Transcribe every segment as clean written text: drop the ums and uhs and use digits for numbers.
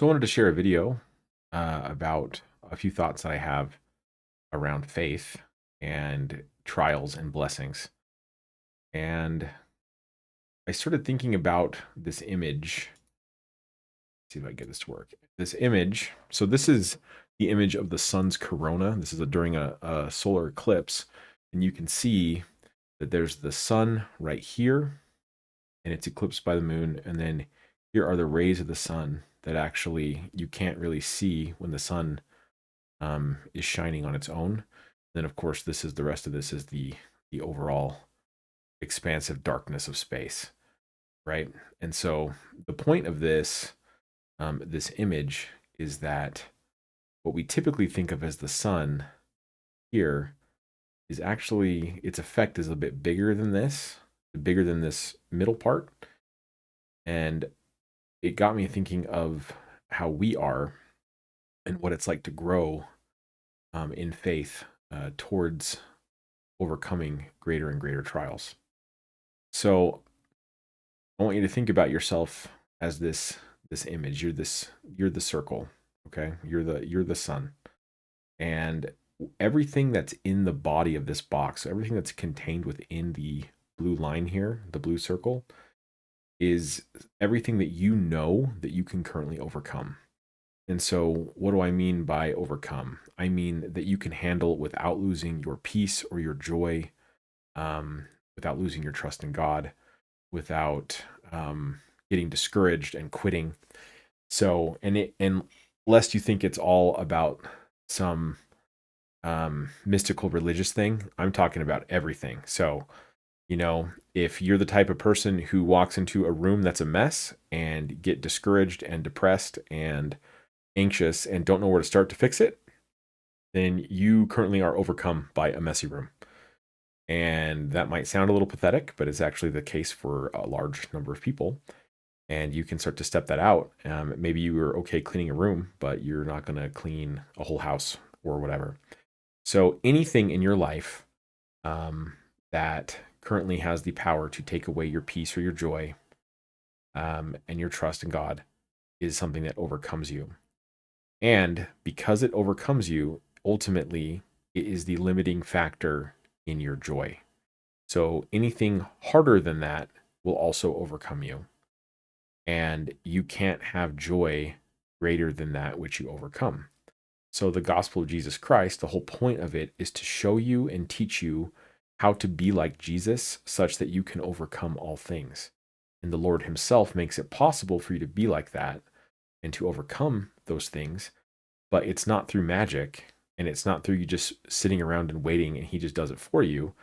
So I wanted to share a video about a few thoughts that I have around faith and trials and blessings. And I started thinking about this image. See if I can get this to work. This image. So this is the image of the sun's corona. This is during a solar eclipse, and you can see that there's the sun right here, and it's eclipsed by the moon. And then here are the rays of the sun that actually you can't really see when the sun is shining on its own. Then, of course, this is the rest of this is the overall expansive darkness of space, right? And so the point of this image is that what we typically think of as the sun here is actually its effect is a bit bigger than this middle part, and it got me thinking of how we are and what it's like to grow in faith towards overcoming greater and greater trials. So I want you to think about yourself as this image. You're the circle, okay? You're the sun. And everything that's in the body of this box, everything that's contained within the blue line here, the blue circle, is everything that you know that you can currently overcome. And so, what do I mean by overcome? I mean that you can handle without losing your peace or your joy, without losing your trust in God, without getting discouraged and quitting. So, and lest you think it's all about some mystical religious thing, I'm talking about everything. So, if you're the type of person who walks into a room that's a mess and get discouraged and depressed and anxious and don't know where to start to fix it, then you currently are overcome by a messy room. And that might sound a little pathetic, but it's actually the case for a large number of people. And you can start to step that out. Maybe you were okay cleaning a room, but you're not going to clean a whole house or whatever. So anything in your life that currently has the power to take away your peace or your joy and your trust in God is something that overcomes you. And because it overcomes you, ultimately, it is the limiting factor in your joy. So anything harder than that will also overcome you. And you can't have joy greater than that which you overcome. So the gospel of Jesus Christ, the whole point of it is to show you and teach you how to be like Jesus such that you can overcome all things. And the Lord himself makes it possible for you to be like that and to overcome those things, but it's not through magic, and it's not through you just sitting around and waiting and he just does it for you.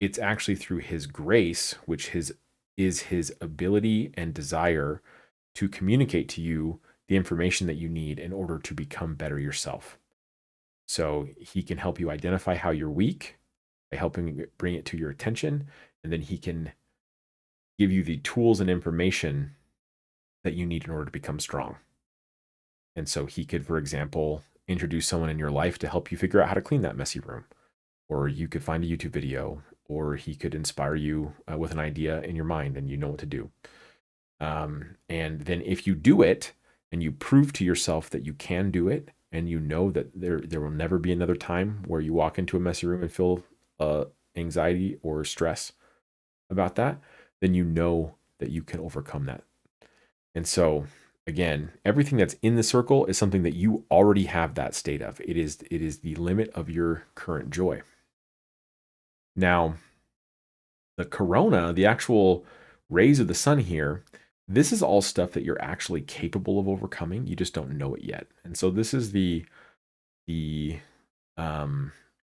It's actually through his grace, which is his ability and desire to communicate to you the information that you need in order to become better yourself. So he can help you identify how you're weak by helping bring it to your attention, and then he can give you the tools and information that you need in order to become strong. And so he could, for example, introduce someone in your life to help you figure out how to clean that messy room. Or you could find a YouTube video, or he could inspire you with an idea in your mind and you know what to do. And then if you do it and you prove to yourself that you can do it, and you know that there will never be another time where you walk into a messy room and feel anxiety or stress about that, then you know that you can overcome that. And so again, everything that's in the circle is something that you already have that state of. It is the limit of your current joy. Now, the corona, the actual rays of the sun here, this is all stuff that you're actually capable of overcoming. You just don't know it yet. And so this is the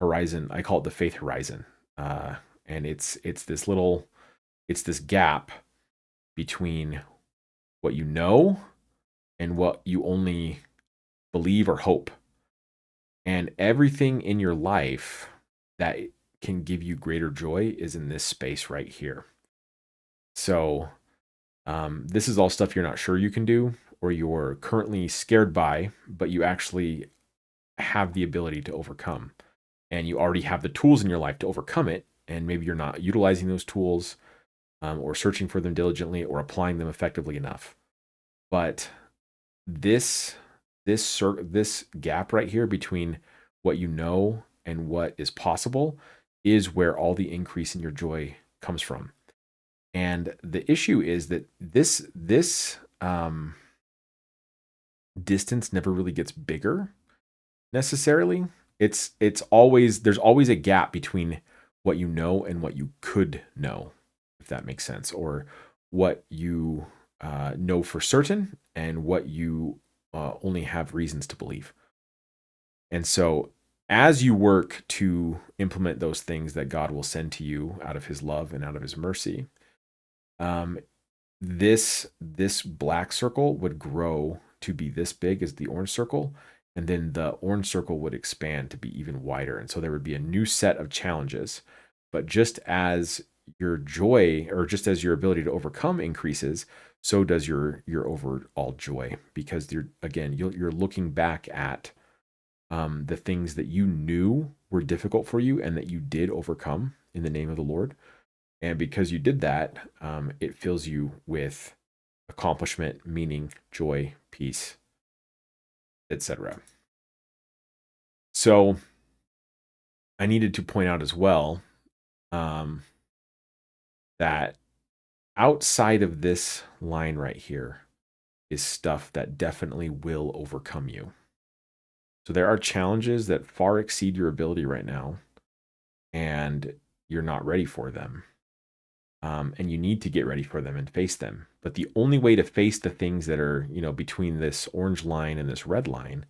horizon. I call it the faith horizon. And it's this gap between what you know and what you only believe or hope. And everything in your life that can give you greater joy is in this space right here. So this is all stuff you're not sure you can do, or you're currently scared by, but you actually have the ability to overcome. And you already have the tools in your life to overcome it. And maybe you're not utilizing those tools or searching for them diligently or applying them effectively enough. But this this gap right here between what you know and what is possible is where all the increase in your joy comes from. And the issue is that this distance never really gets bigger necessarily. It's always there's always a gap between what you know and what you could know, if that makes sense, or what you know for certain and what you only have reasons to believe. And so, as you work to implement those things that God will send to you out of His love and out of His mercy, um, this black circle would grow to be this big as the orange circle, and then the orange circle would expand to be even wider. And so there would be a new set of challenges. But just as your joy, or just as your ability to overcome increases, so does your overall joy, because you're looking back at the things that you knew were difficult for you and that you did overcome in the name of the Lord. And because you did that, it fills you with accomplishment, meaning, joy, peace, etc. So I needed to point out as well um, that outside of this line right here is stuff that definitely will overcome you. So there are challenges that far exceed your ability right now, and you're not ready for them. And you need to get ready for them and face them. But the only way to face the things that are, between this orange line and this red line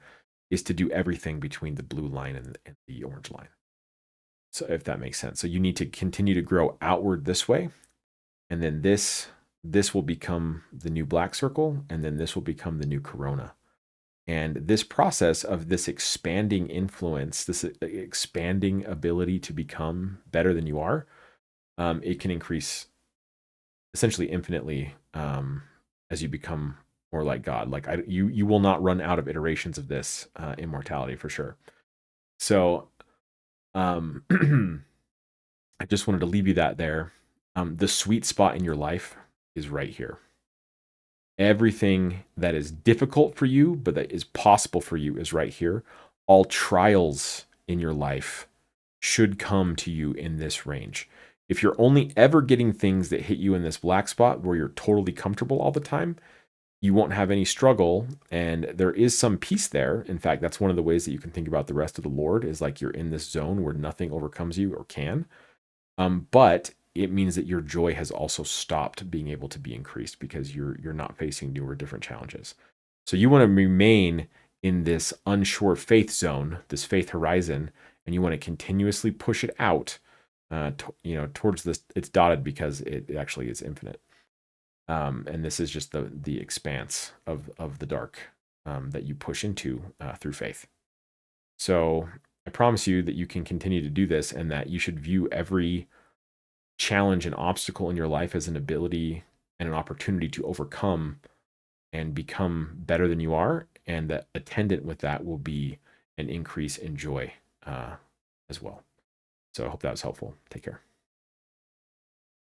is to do everything between the blue line and the orange line. So if that makes sense. So you need to continue to grow outward this way. And then this will become the new black circle. And then this will become the new corona. And this process of this expanding influence, this expanding ability to become better than you are, it can increase essentially infinitely as you become more like God. Like you will not run out of iterations of this immortality for sure. So I just wanted to leave you that there. The sweet spot in your life is right here. Everything that is difficult for you, but that is possible for you, is right here. All trials in your life should come to you in this range. If you're only ever getting things that hit you in this black spot where you're totally comfortable all the time, you won't have any struggle, and there is some peace there. In fact, that's one of the ways that you can think about the rest of the Lord, is like you're in this zone where nothing overcomes you or can. But it means that your joy has also stopped being able to be increased because you're not facing new or different challenges. So you want to remain in this unsure faith zone, this faith horizon, and you want to continuously push it out, towards this. It's dotted because it actually is infinite. And this is just the expanse of the dark that you push into through faith. So I promise you that you can continue to do this, and that you should view every challenge and obstacle in your life as an ability and an opportunity to overcome and become better than you are. And that attendant with that will be an increase in joy as well. So I hope that was helpful. Take care.